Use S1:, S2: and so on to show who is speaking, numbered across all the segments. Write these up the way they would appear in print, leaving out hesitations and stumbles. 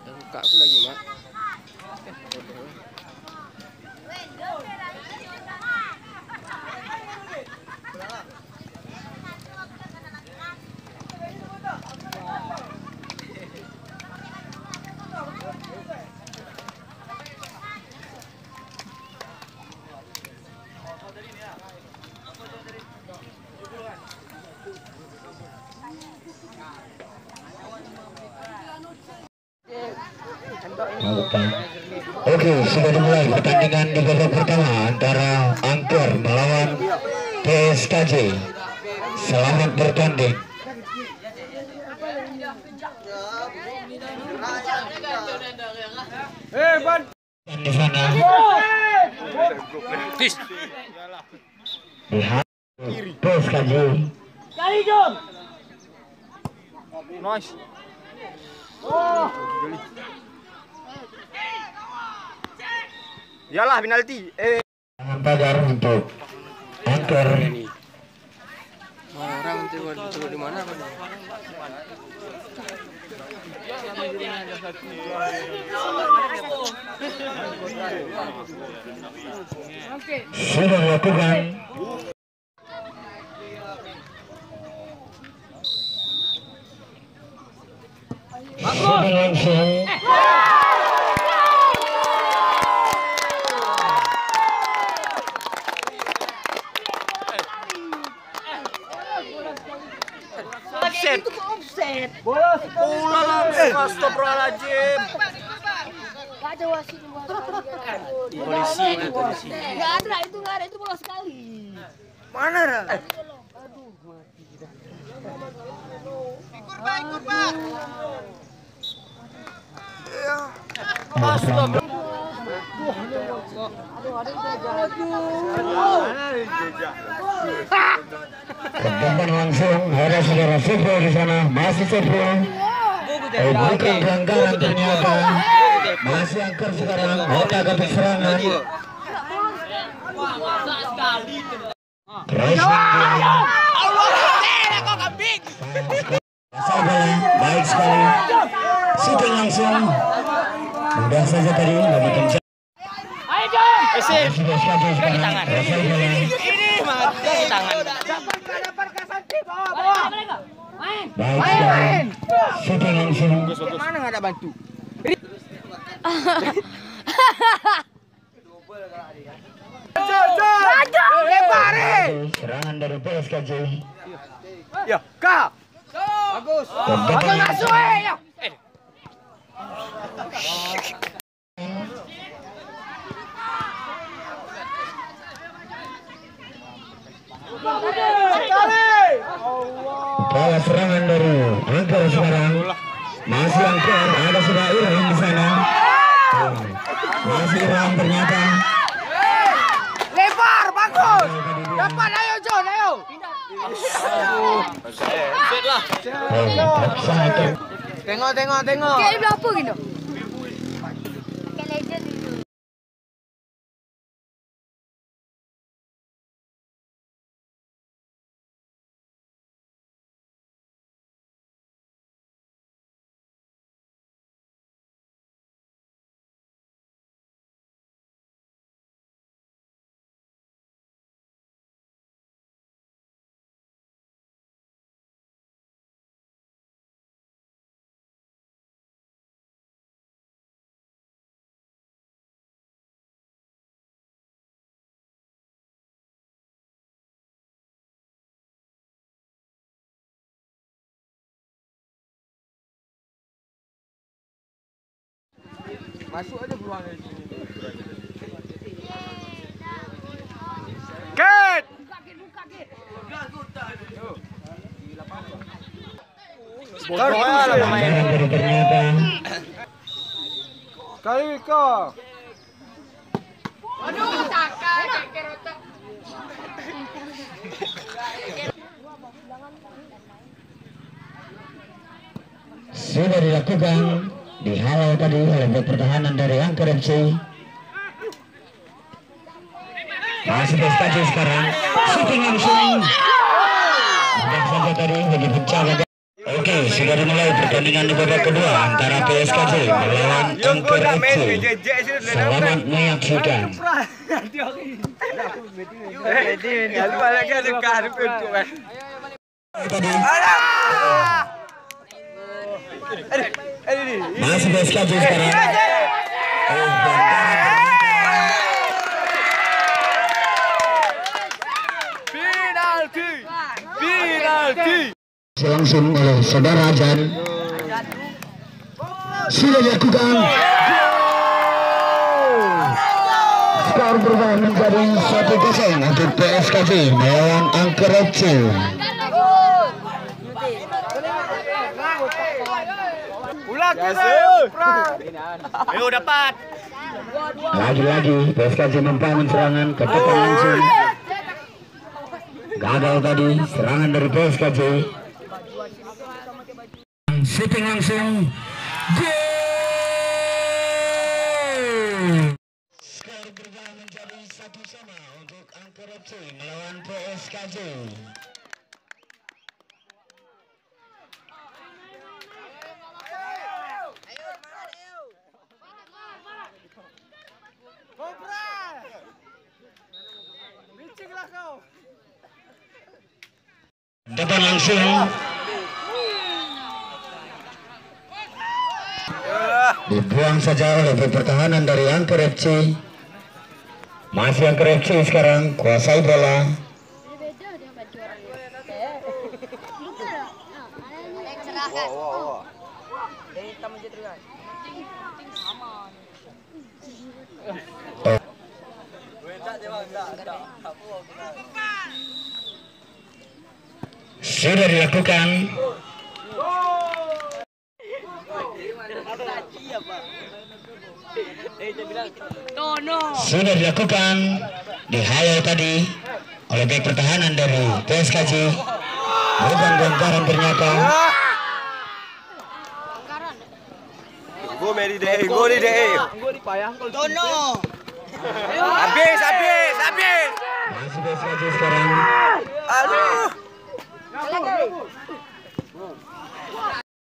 S1: Buka aku lagi, Mak.
S2: Oke, sudah dimulai pertandingan di babak pertama antara Angker melawan PSKJ. Selamat bertanding. Di sana lihat PSKJ.
S1: Nice. Yalah penalti.
S2: Tangan pagar untuk Angker.
S1: Orang itu di mana Pak?
S2: Sudah dilakukan. Sudah langsung.
S1: Itu kok offset. Bola langsung. Astagfirullahaladzim.
S3: Gak ada wasit.
S1: Polisi itu polisi.
S3: Gak ada, itu gak ada, itu bola sekali.
S1: Mana Ra?
S3: Aduh, mati kita.
S1: Ikut Pak. Astagfirullah.
S2: Kedepan langsung ada saudara Sipro di sana, masih Sipro. Bukan pelanggaran ternyata. Masih Angker sekarang, otak ke serangan. Baik sekali. Shooting langsung. Mudah saja tadi bagi kencang. Sudah sekali sekarang.
S1: Ini mati tangan.
S2: Baik sekali. Shooting langsung.
S1: Mana nggak ada bantu?
S2: Serangan dari PSKJ.
S1: Ya, Kak. Bagus.
S2: Bagus
S1: masuk ya.
S2: Bola serangan dari Angker sekarang. Masih Angker, ada sudah Irham di sana. Masih Irham ternyata.
S1: Lebar, bagus. Dapat, ayo John, ayo. Tengok.
S3: Kayak berapa gitu? Kayak legend itu.
S1: Masuk aja peluang dari sini. Ket.
S3: Buka.
S1: Bodoh lah pemain. Kali kau.
S3: Aduh, takai kerotok.
S2: Sudah dilakukan, dihalau tadi oleh pertahanan dari Angker FC. Masih PSKJ sekarang, shooting langsung. Mudah saja tadi bagi penjaga. Oke, sudah dimulai pertandingan di babak kedua antara PSKJ melawan Angker FC. Selamat menyaksikan. Masih PSKJ sekarang.
S1: Penalti.
S2: Langsung oleh saudara Jan sudah dilakukan. Skor berubah menjadi 1-0 untuk PSKJ melawan Angker FC.
S1: Ayo dapat.
S2: Lagi-lagi PSKJ membangun serangan ke depan langsung. Gagal tadi serangan dari PSKJ. Shooting langsung. Gol. Skor berubah menjadi 1-1 untuk Angker FC melawan PSKJ. Depan langsung. Dibuang saja oleh pertahanan dari Angker FC. Masih Angker FC sekarang kuasai bola. Sudah dilakukan. Sudah dilakukan. Dihalau tadi oleh bek pertahanan dari PSKJ. Bukan bongkaran ternyata.
S1: Go Mary deh, go di deh. Tono. Habis.
S2: Masih PSKJ sekarang.
S1: Aduh.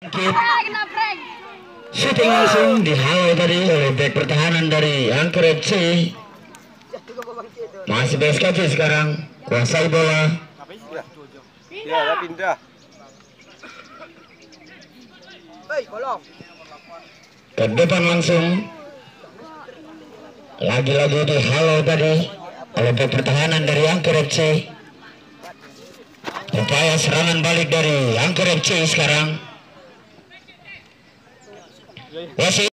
S3: Kena prank.
S2: Shooting langsung dihalau tadi oleh bek pertahanan dari Angker FC. Masih PSKJ sekarang kuasai bola.
S1: Ya, dah pindah.
S2: Ke depan langsung. Lagi-lagi dihalau tadi oleh bek pertahanan dari Angker FC. Upaya serangan balik dari Angker FC sekarang. Wasit.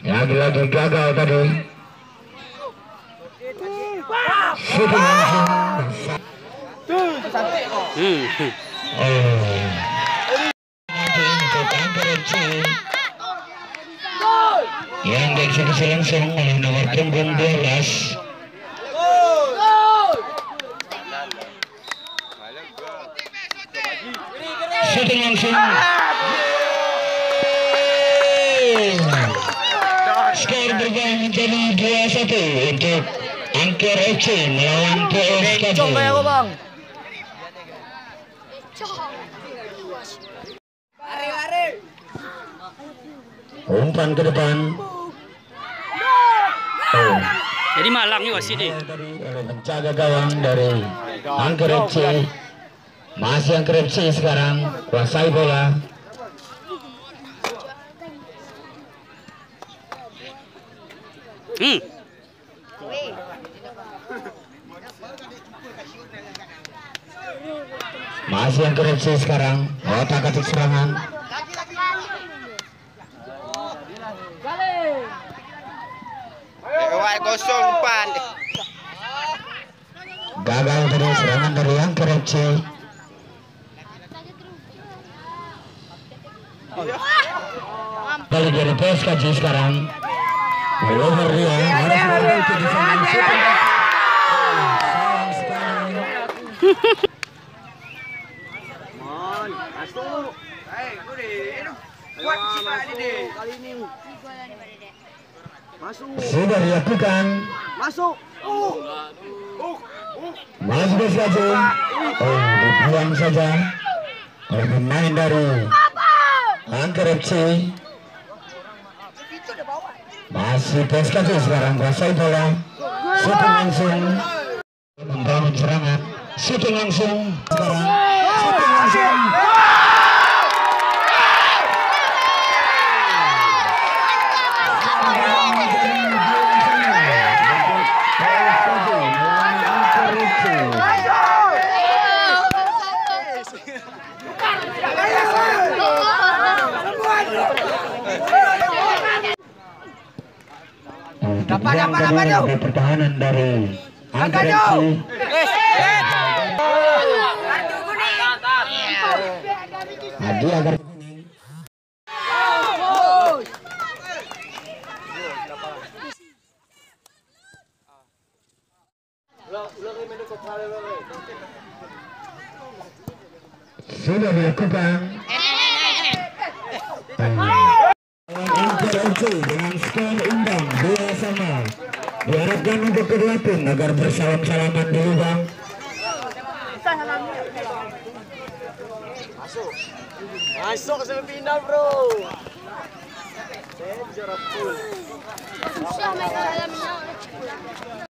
S2: Lagi-lagi gagal tadi. Shooting langsung. Untuk Angker FC yang dieksekusi langsung oleh nomor punggung 12. Shooting langsung. Skor berubah menjadi 2-1 untuk Angker FC melawan PSKJ. Umpan ke depan.
S4: Jadi malang nih wasit nih.
S2: Menjaga gawang dari Angker FC. Masih Angker FC sekarang kuasai bola. Masih Angker FC sekarang otak-atik serangan.
S1: Kosong depan.
S2: Gagal tadi serangan dari Angker FC. Balik dari PSKJ sekarang. Over dia harus berhenti di sana. Sayang sekali.
S1: Masuk. Kuat kali ini.
S2: Sudah dilakukan.
S1: Masuk.
S2: Masuk saja. Oh, dibuang saja oleh pemain dari Angker FC. Masih tes kaki sekarang kuasai bola. Shooting langsung membangun serangan. Shooting langsung sekarang. Shooting langsung. Dapat pertahanan dari Angker FC. Adi agar sudah dilakukan. Angker FC dengan skor imbang 2-2. Diharapkan untuk kedua tim agar bersalam-salaman dulu, Bang.
S1: Masuk ke semifinal, bro. Danger full.
S3: Susah main dalamnya.